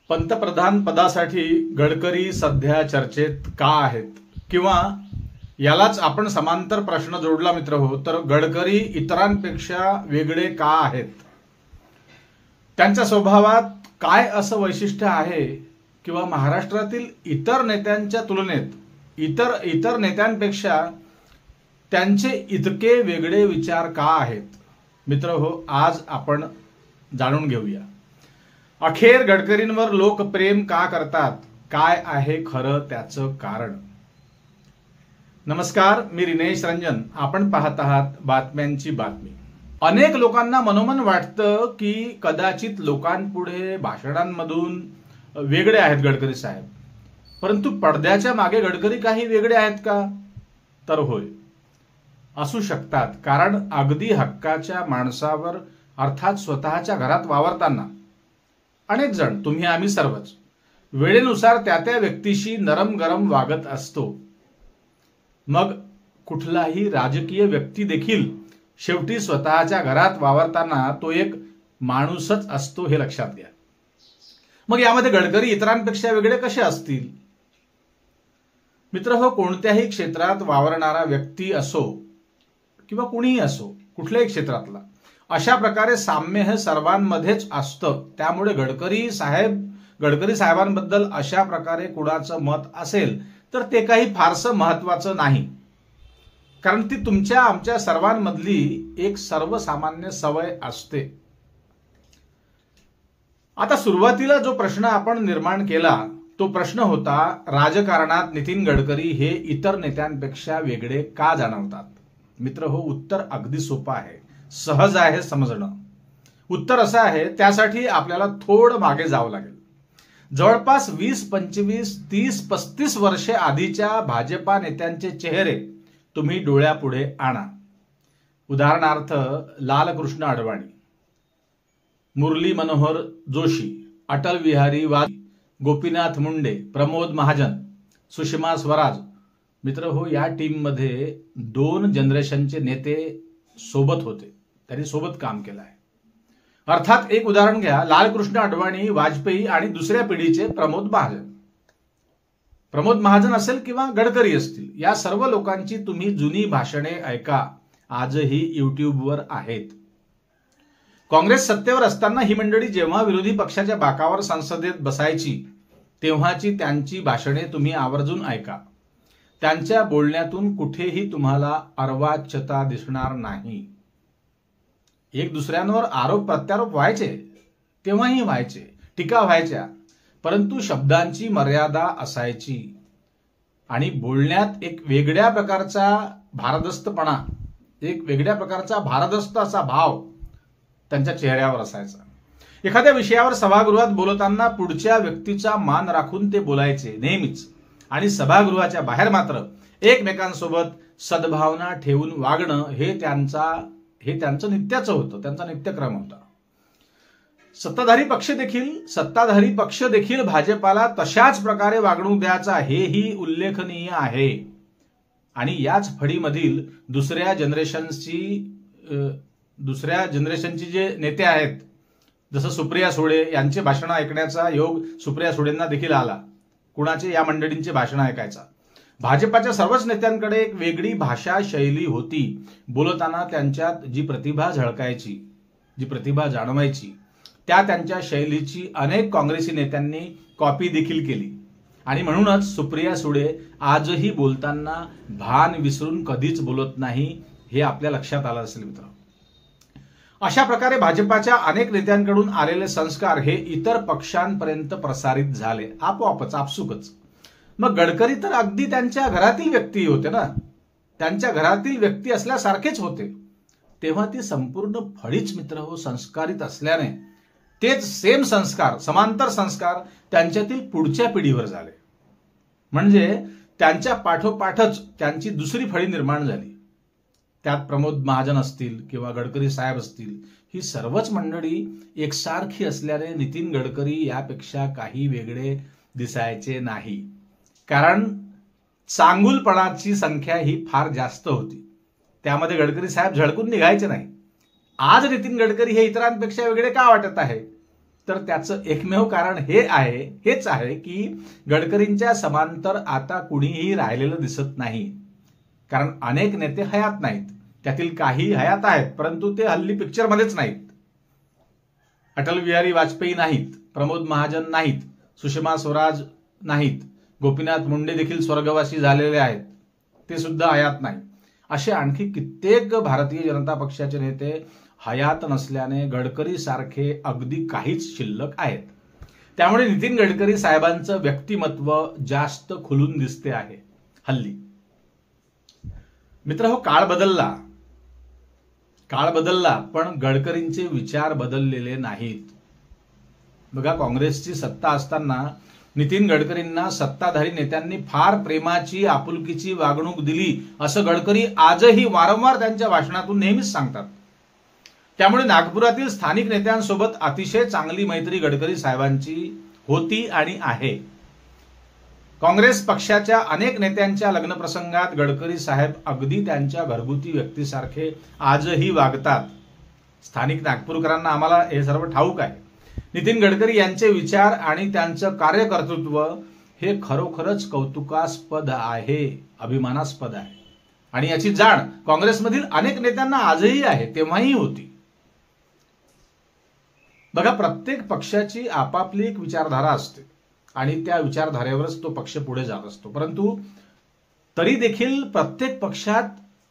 पंतप्रधान पदासाठी गडकरी सध्या चर्चेत का आहेत, किंवा यालाच आपण समांतर प्रश्न जोडला मित्र हो तर गडकरी इतरांपेक्षा वेगळे का आहेत? त्यांच्या स्वभावात काय असं वैशिष्ट्य आहे, किंवा महाराष्ट्रातील इतर नेत्यांच्या तुलनेत इतर नेत्यांपेक्षा त्यांचे इतके वेगळे विचार का आहेत? मित्र हो, आज आपण जाणून घेऊया. अखेर गडकरींवर लोक प्रेम का करतात, काय आहे खरं त्याचं कारण? नमस्कार, मी रिनेश रंजन. आपण पाहत आहात बातम्यांची बातमी. अनेक लोकांना मनोमन वाटतं की कदाचित लोकांपुढे भाषणांमधून वेगळे आहेत गडकरी साहेब, परंतु पडद्याच्या मागे गडकरी काही वेगळे आहेत का? तर होय, असू शकतात. कारण अगदी हक्काच्या माणसावर अर्थात स्वतःच्या घरात वावरताना अनेक जण, तुम्ही आम्ही सर्वच, वेळेनुसार त्या व्यक्तीशी नरम गरम वागत असतो. मग कुठलाही राजकीय व्यक्ती देखील शेवटी स्वतःच्या घरात वावरताना तो एक माणूसच असतो, हे लक्षात घ्या. मग यामध्ये गडकरी इतरांपेक्षा वेगळे कसे असतील? मित्र हो, कोणत्याही क्षेत्रात वावरणारा व्यक्ती असो किंवा कुणीही असो, कुठल्याही क्षेत्रातला, अशा प्रकारे साम्य हे सर्वांमध्येच असतं. त्यामुळे गडकरी साहेबांबद्दल अशा प्रकारे कुणाचं मत असेल तर ते काही फारसं महत्वाचं नाही, कारण ती तुमच्या आमच्या सर्वांमधली एक सर्वसामान्य सवय असते. आता सुरुवातीला जो प्रश्न आपण निर्माण केला तो प्रश्न होता, राजकारणात नितीन गडकरी हे इतर नेत्यांपेक्षा वेगळे का जाणवतात? मित्र हो, उत्तर अगदी सोपं आहे, सहज आहे समजणं. उत्तर असं आहे, त्यासाठी आपल्याला थोडं मागे जावं लागेल. जवळपास 20, 25, 30, 35 वर्षे आधीच्या भाजपा नेत्यांचे चेहरे तुम्ही डोळ्यापुढे आणा. उदाहरणार्थ लालकृष्ण अडवाणी, मुरली मनोहर जोशी, अटल बिहारी वाजपेयी, गोपीनाथ मुंडे, प्रमोद महाजन, सुषमा स्वराज. मित्र हो, या टीममध्ये 2 जनरेशनचे नेते सोबत होते, त्यांनी सोबत काम केलं आहे. अर्थात एक उदाहरण घ्या, लालकृष्ण अडवाणी, वाजपेयी आणि दुसऱ्या पिढीचे प्रमोद महाजन असेल किंवा गडकरी असतील, या सर्व लोकांची तुम्ही जुनी भाषणे ऐका, आजही युट्यूबवर आहेत. काँग्रेस सत्तेवर असताना ही मंडळी जेव्हा विरोधी पक्षाच्या बाकावर संसदेत बसायची तेव्हाची त्यांची भाषणे तुम्ही आवर्जून ऐका. त्यांच्या बोलण्यातून कुठेही तुम्हाला अर्वाच्यता दिसणार नाही. एक दुसऱ्यांवर आरोप प्रत्यारोप व्हायचे, तेव्हाही व्हायचे, टीका व्हायच्या, परंतु शब्दांची मर्यादा असायची आणि बोलण्यात एक वेगळ्या प्रकारचा भारदस्तपणा, एक वेगळ्या प्रकारचा भारदस्त असा भाव त्यांच्या चेहऱ्यावर असायचा. एखाद्या विषयावर सभागृहात बोलताना पुढच्या व्यक्तीचा मान राखून ते बोलायचे नेहमीच, आणि सभागृहाच्या बाहेर मात्र एकमेकांसोबत सद्भावना ठेवून वागणं हे त्यांचं नित्याचं होतं, त्यांचा नित्यक्रम होता. सत्ताधारी पक्ष देखील भाजपाला तशाच प्रकारे वागणूक द्यायचा, हेही उल्लेखनीय आहे. आणि याच फळीमधील दुसऱ्या जनरेशनची जे नेते आहेत, जसं सुप्रिया सुळे, यांचे भाषण ऐकण्याचा योग सुप्रिया सुळेंना देखील आला. कुणाचे? या मंडळींचे भाषण ऐकायचा. भाजपाच्या सर्वच नेत्यांकडे एक वेगळी भाषा शैली होती. बोलताना त्यांच्यात जी प्रतिभा झळकायची, जी प्रतिभा जाणवायची, त्या त्यांच्या शैलीची अनेक काँग्रेसी नेत्यांनी कॉपी देखील केली. आणि म्हणूनच सुप्रिया सुळे आजही बोलताना भान विसरून कधीच बोलत नाही, हे आपल्या लक्षात आलं असेल मित्र. अशा प्रकारे भाजपाच्या अनेक नेत्यांकडून आलेले संस्कार हे इतर पक्षांपर्यंत प्रसारित झाले, आपोआपच, आपसुकच. मग गडकरी तर अगदी त्यांच्या घरातील व्यक्ती होते ना, त्यांच्या घरातील व्यक्ती असल्यासारखेच होते. तेव्हा ती संपूर्ण फळीच मित्र हो संस्कारित असल्याने तेच सेम संस्कार, समांतर संस्कार त्यांच्यातील पुढच्या पिढीवर झाले. म्हणजे त्यांच्या पाठोपाठच त्यांची दुसरी फळी निर्माण झाली. त्यात प्रमोद महाजन असतील किंवा गडकरी साहेब असतील, ही सर्वच मंडळी एकसारखी असल्याने नितीन गडकरी यापेक्षा काही वेगळे दिसायचे नाही. कारण चांगुलपणाची संख्या ही फार जास्त होती, त्यामध्ये गडकरी साहेब झळकून निघायचे नाही. आज नितीन गडकरी हे इतरांपेक्षा वेगळे का वाटत आहे? तर त्याचं एकमेव कारण हेच आहे की गडकरींच्या समांतर आता कुणीही राहिलेलं दिसत नाही. कारण अनेक नेते हयात नाहीत, त्यातील काही हयात आहेत परंतु ते हल्ली पिक्चरमध्येच नाहीत. अटल बिहारी वाजपेयी नाहीत, प्रमोद महाजन नाहीत, सुषमा स्वराज नाहीत, गोपीनाथ मुंडे देखील स्वर्गवासी झालेले आहेत, ते सुद्धा हयात नाही. असे आणखी कित्येक भारतीय जनता पक्षाचे नेते हयात नसल्याने गडकरी सारखे अगदी काहीच शिल्लक आहेत. त्यामुळे नितीन गडकरी साहेबांचं व्यक्तिमत्व जास्त खुलून दिसते आहे हल्ली. मित्र हो, काळ बदलला पण गडकरींचे विचार बदललेले नाहीत. बघा, काँग्रेसची सत्ता असताना नितीन गडकरींना सत्ताधारी नेत्यांनी फार प्रेमाची आपुलकीची वागणूक दिली असं गडकरी आजही वारंवार त्यांच्या भाषणातून नेहमीच सांगतात. त्यामुळे नागपुरातील स्थानिक नेत्यांसोबत अतिशय चांगली मैत्री गडकरी साहेबांची होती आणि आहे. काँग्रेस पक्षाच्या अनेक नेत्यांच्या लग्नप्रसंगात गडकरी साहेब अगदी त्यांच्या घरगुती व्यक्तीसारखे आजही वागतात. स्थानिक नागपूरकरांना आम्हाला हे सर्व ठाऊक आहे. नितीन गडकरी यांचे विचार आणि त्यांचं कार्यकर्तृत्व हे खरोखरच कौतुकास्पद आहे, अभिमानास्पद आहे. आणि याची जाण काँग्रेसमधील अनेक नेत्यांना आजही आहे, तेव्हाही होती. बघा, प्रत्येक पक्षाची आपापली एक विचारधारा असते आणि त्या विचारधारेवरच तो पक्ष पुढे जात असतो. परंतु तरी देखील प्रत्येक पक्षात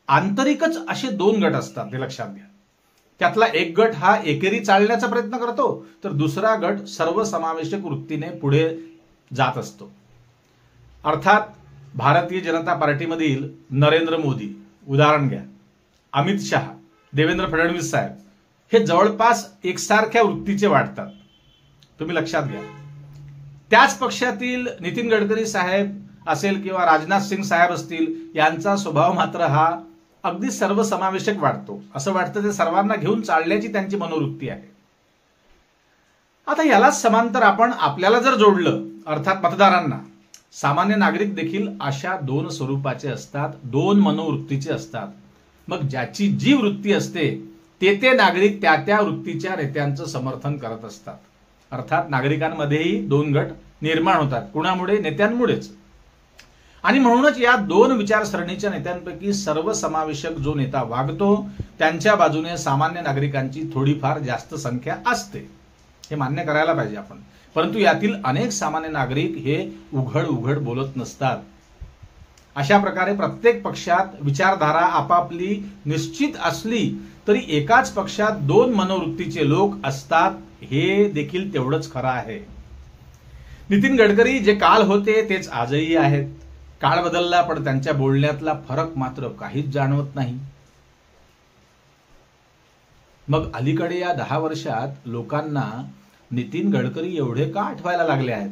आंतरिकच असे दोन गट असतात, हे लक्षात घ्या. त्यातला एक गट हा एकेरी चालण्याचा प्रयत्न करतो, तर दुसरा गट सर्वसमावेशक वृत्तीने पुढे जात असतो. अर्थात भारतीय जनता पार्टीमधील नरेंद्र मोदी उदाहरण घ्या, अमित शहा, देवेंद्र फडणवीस साहेब हे जवळपास एकसारख्या वृत्तीचे वाटतात, तुम्ही लक्षात घ्या. त्याच पक्षातील नितीन गडकरी साहेब असेल किंवा राजनाथ सिंग साहेब असतील, यांचा स्वभाव मात्र हा अगदी सर्वसमावेशक वाटतो. असं वाटतं ते सर्वांना घेऊन चालण्याची त्यांची मनोवृत्ती आहे. आता यालाच समांतर आपण आपल्याला जर जोडलं, अर्थात मतदारांना, सामान्य नागरिक देखील अशा दोन स्वरूपाचे असतात, दोन मनोवृत्तीचे असतात. मग ज्याची जी वृत्ती असते ते नागरिक त्या वृत्तीच्या नेत्यांचं समर्थन करत असतात. अर्थात नागरिकांमध्येही दोन गट निर्माण होतात. कुणामुळे? नेत्यांमुळेच. आणि म्हणूनच या दोन विचारसरणीच्या नेत्यांपैकी सर्वसमावेशक जो नेता वागतो त्यांच्या बाजूने सामान्य नागरिकांची थोडीफार जास्त संख्या असते, हे मान्य करायला पाहिजे आपण. परंतु यातील अनेक सामान्य नागरिक हे उघड बोलत नसतात. अशा प्रकारे प्रत्येक पक्षात विचारधारा आपापली निश्चित असली तरी एकाच पक्षात दोन मनोवृत्तीचे लोक असतात, हे देखील तेवढंच खरं आहे. नितीन गडकरी जे काल होते तेच आजही आहेत. काळ बदलला पण त्यांच्या बोलण्यातला फरक मात्र काहीच जाणवत नाही. मग अलीकडे या 10 वर्षात लोकांना नितीन गडकरी एवढे का आठवायला लागले आहेत?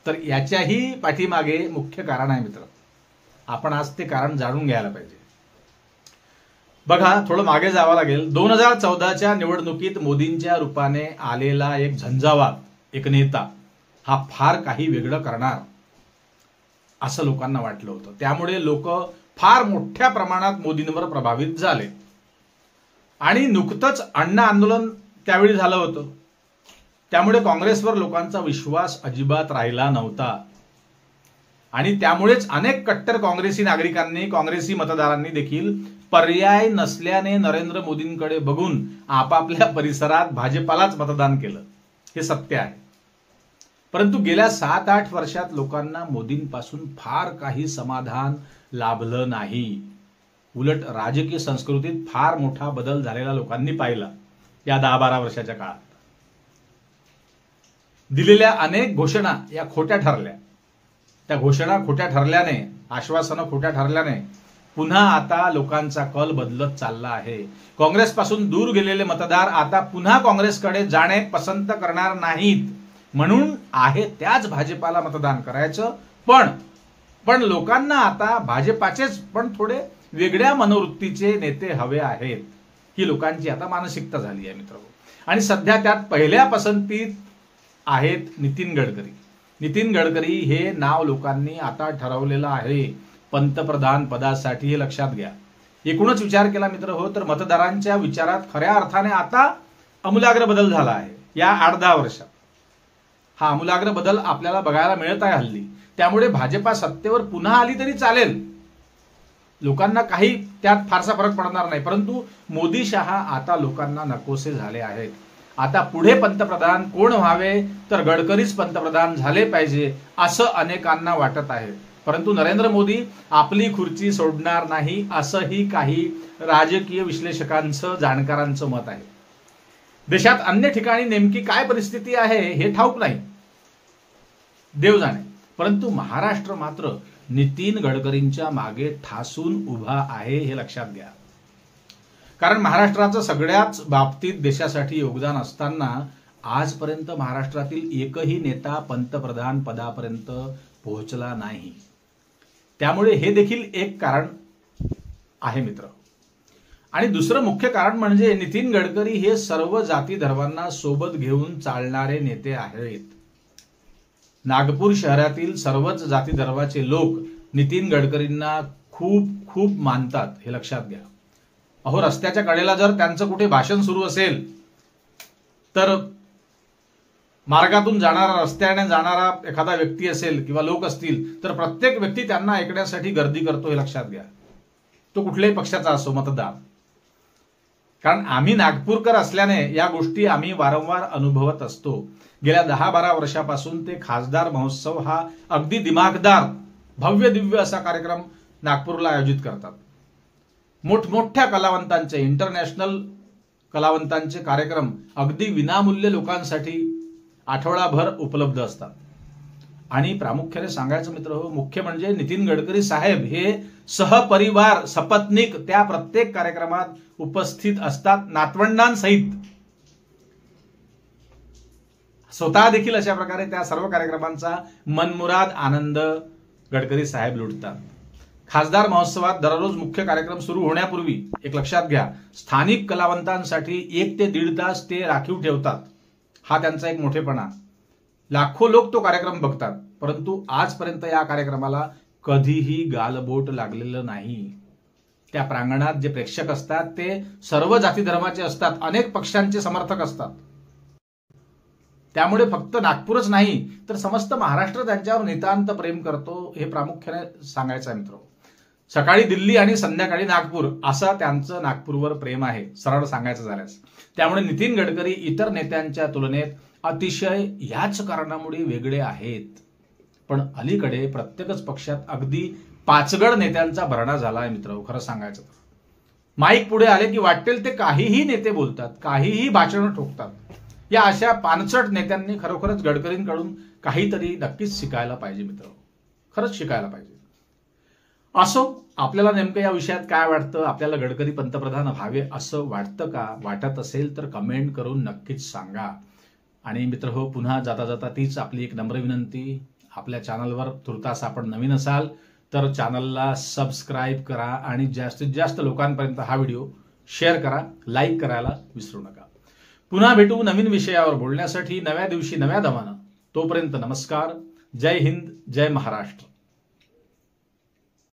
तर याच्याही पाठीमागे मुख्य कारण आहे मित्र. आपण आज ते कारण जाणून घ्यायला पाहिजे. बघा, थोडं मागे जावं लागेल. 2014च्या निवडणुकीत मोदींच्या रूपाने आलेला एक झंझावात, एक नेता हा फार काही वेगळं करणार असं लोकांना वाटलं होतं. त्यामुळे लोक फार मोठ्या प्रमाणात मोदींवर प्रभावित झाले. आणि नुकतंच अण्णा आंदोलन त्यावेळी झालं होतं. त्यामुळे काँग्रेसवर लोकांचा विश्वास अजिबात राहिला नव्हता. आणि त्यामुळेच अनेक कट्टर काँग्रेसी नागरिकांनी, काँग्रेसी मतदारांनी देखील पर्याय नसल्याने नरेंद्र मोदींकडे बघून आपापल्या परिसरात भाजपालाच मतदान केलं. हे सत्य आहे. परंतु गेल्या 7-8 वर्षात लोकांना मोदींपासून फार काही समाधान लाभलं नाही. उलट राजकीय संस्कृतीत फार मोठा बदल झालेला लोकांनी पाहिला या 10-12 वर्षाच्या काळात. दिलेल्या अनेक घोषणा या खोट्या ठरल्या. त्या घोषणा खोट्या ठरल्याने, आश्वासनं खोट्या ठरल्याने पुन्हा आता लोकांचा कल बदलत चालला आहे. काँग्रेसपासून दूर गेलेले मतदार आता पुन्हा काँग्रेसकडे जाणे पसंत करणार नाहीत. म्हणून आहे त्याच भाजपाला मतदान करायचं. पण लोकांना आता भाजपाचेच पण थोडे वेगळ्या मनोवृत्तीचे नेते हवे आहेत, ही लोकांची आता मानसिकता झाली आहे मित्रांनो. आणि सध्या त्यात पहिल्या पसंतीत आहेत नितीन गडकरी. नितीन गडकरी हे नाव लोकांनी आता ठरवलेलं आहे पंतप्रधान पदासाठी, हे लक्षात घ्या. एकूणच विचार केला मित्र हो तर मतदारांच्या विचारात खऱ्या अर्थाने आता आमूलाग्र बदल झाला आहे या 8-10 वर्षात. हा आमूलाग्र बदल आपल्याला बघायला मिळत आहे हल्ली. त्यामुळे भाजपा सत्तेवर पुन्हा आली तरी चालेल, लोकांना काही त्यात फारसा फरक पडणार नाही. परंतु मोदी शहा आता लोकांना नकोसे झाले आहेत. आता पुढे पंतप्रधान कोण व्हावे तर गडकरीच पंतप्रधान झाले पाहिजे असं अनेकांना वाटत आहे. परंतु नरेंद्र मोदी आपली खुर्ची सोडणार नाही असंही काही राजकीय विश्लेषकांचं, जाणकारांचं मत आहे. देशात अन्य ठिकाणी नेमकी काय परिस्थिती आहे हे ठाऊक नाही, देव जाणे. परंतु महाराष्ट्र मात्र नितीन गडकरींच्या मागे ठासून उभा आहे हे लक्षात घ्या. कारण महाराष्ट्राचं सगळ्याच बाबतीत देशासाठी योगदान असताना आजपर्यंत महाराष्ट्रातील एकही नेता पंतप्रधान पदापर्यंत पोहोचला नाही. त्यामुळे हे देखील एक कारण आहे मित्र. आणि दुसरं मुख्य कारण म्हणजे नितीन गडकरी हे सर्व जाती धर्मांना सोबत घेऊन चालणारे नेते आहेत. नागपूर शहरातील सर्वच जाती धर्माचे लोक नितीन गडकरींना खूप खूप मानतात हे लक्षात घ्या. अहो, रस्त्याच्या कडेला जर त्यांचं कुठे भाषण सुरू असेल तर मार्गातून जाणारा, रस्त्याने जाणारा एखादा व्यक्ती असेल किंवा लोक असतील तर प्रत्येक व्यक्ती त्यांना ऐकण्यासाठी गर्दी करतो हे लक्षात घ्या. तो कुठल्याही पक्षाचा असो, मतदार. कारण आम्ही नागपूरकर असल्याने या गोष्टी आम्ही वारंवार अनुभवत असतो. गेल्या 10-12 वर्षापासून ते खासदार महोत्सव हा अगदी दिमागदार, भव्य दिव्य असा कार्यक्रम नागपूरला आयोजित करतात. मोठमोठ्या कलावंतांचे, इंटरनॅशनल कलावंतांचे कार्यक्रम अगदी विनामूल्य लोकांसाठी आठवडाभर उपलब्ध असतात. आणि प्रामुख्याने सांगायचं मित्र हो, मुख्य म्हणजे नितीन गडकरी साहेब हे सहपरिवार, सपत्नीक त्या प्रत्येक कार्यक्रमात उपस्थित असतात, नातवंडांसहित. स्वतः देखील अशा प्रकारे त्या सर्व कार्यक्रमांचा मनमुराद आनंद गडकरी साहेब लुटतात. खासदार महोत्सवात दररोज मुख्य कार्यक्रम सुरू होण्यापूर्वी एक लक्षात घ्या, स्थानिक कलावंतांसाठी 1 ते 1.5 तास ते राखीव ठेवतात. हा त्यांचा एक मोठेपणा. लाखो लोक तो कार्यक्रम बघतात, परंतु आजपर्यंत या कार्यक्रमाला कधीही गालबोट लागलेलं नाही. त्या प्रांगणात जे प्रेक्षक असतात ते सर्व जाती धर्माचे असतात, अनेक पक्षांचे समर्थक असतात. त्यामुळे फक्त नागपूरच नाही तर समस्त महाराष्ट्र त्यांच्यावर नितांत प्रेम करतो हे प्रामुख्याने सांगायचं आहे मित्र. सकाळी दिल्ली आणि संध्याकाळी नागपूर असं त्यांचं नागपूरवर प्रेम आहे, सरळ सांगायचं झाल्यास. त्यामुळे नितीन गडकरी इतर नेत्यांच्या तुलनेत अतिशय याच कारणामुळे वेगळे आहेत. पण अलीकडे प्रत्येकच पक्षात अगदी पाचगड नेत्यांचा भरणा झाला आहे मित्र. खरं सांगायचं तर माईक पुढे आले की वाटेल ते काहीही नेते बोलतात, काहीही भाषणं ठोकतात. या अशा पानसट नेत्यांनी खरोखरच गडकरींकडून काहीतरी नक्कीच शिकायला पाहिजे मित्र, खरंच शिकायला पाहिजे. असो, आपल्याला नेमकं या विषयात काय वाटतं? आपल्याला गडकरी पंतप्रधान व्हावे असं वाटतं का? वाटत असेल तर कमेंट करून नक्कीच सांगा. आणि मित्र हो, पुन्हा जाता जाता तीच आपली एक नम्र विनंती, आपल्या चॅनलवर तुर्तास आपण नवीन असाल तर चॅनलला सबस्क्राईब करा आणि जास्तीत जास्त लोकांपर्यंत हा व्हिडिओ शेअर करा, लाईक करायला विसरू नका. पुन्हा भेटू नवीन विषयावर बोलण्यासाठी नव्या दिवशी नव्या दमानं. तोपर्यंत नमस्कार. जय हिंद, जय महाराष्ट्र.